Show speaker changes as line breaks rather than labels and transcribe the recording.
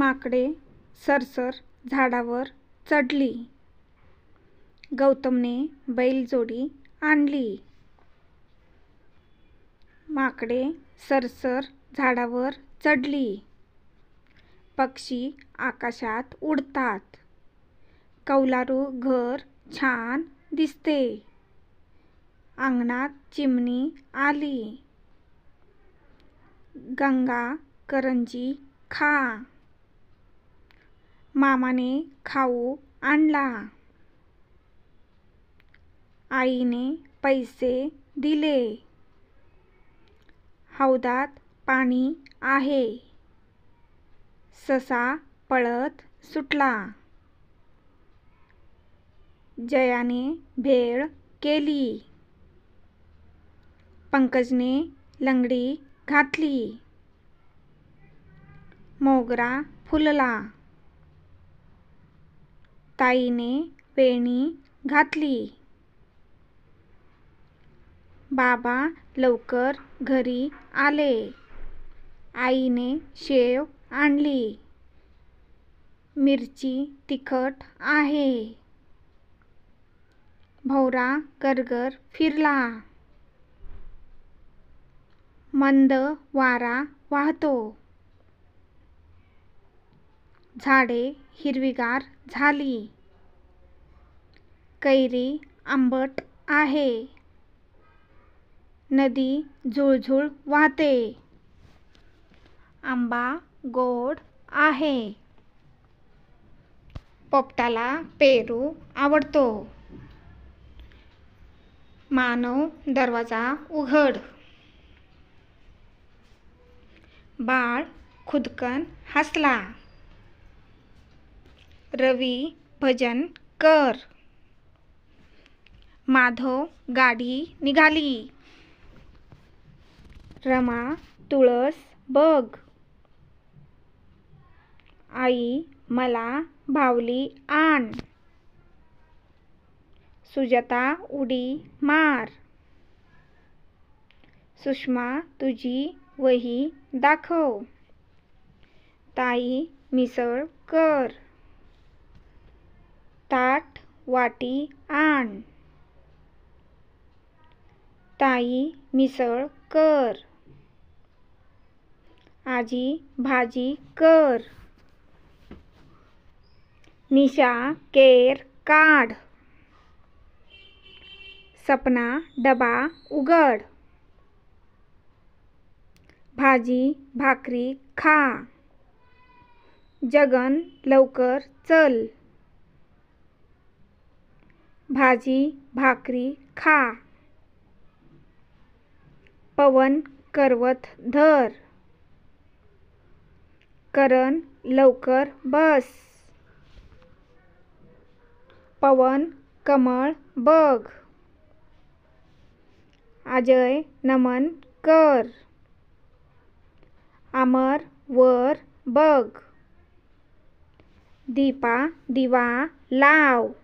माकडे सरसर झाडावर चढली. गौतमने बैलजोडी आणली. माकडे सरसर झाडावर चढली. पक्षी आकाशात उडतात. कौलारू घर छान दिसते. अंगणात चिमणी आली. गंगा करंजी खा. मामाने खाऊ आणला. आईने पैसे दिले. हौदात पाणी आहे. ससा पळत सुटला. जयाने भेळ केली. पंकजने लंगडी घातली. मोगरा फुलला. ताईने वेणी घातली. बाबा लवकर घरी आले. आईने शेव आणली. मिरची तिखट आहे. भौरा गरगर फिरला. मंद वारा वाहतो. झाडे हिरवीगार झाली. कैरी आंबट आहे. नदी झुळझुळ वाहते. आंबा गोड आहे. पोपटाला पेरू आवडतो. मानव दरवाजा उघड. बाळ खुदकन हसला. रवी भजन कर. माधव गाडी निघाली. रमा तुळस बघ. आई मला बाहुली आण. सुजाता उडी मार. सुषमा तुझी वही दाखव. ताई मिसळ कर. ताट वाटी आण. ताई मिसळ कर. आजी भाजी कर. निशा केर काढ. सपना डबा उघड. भाजी भाकरी खा. जगन लवकर चल. भाजी भाकरी खा. पवन करवत धर. करण लवकर बस. पवन कमळ बघ. अजय नमन कर. अमर वर बघ. दीपा दिवा लाव.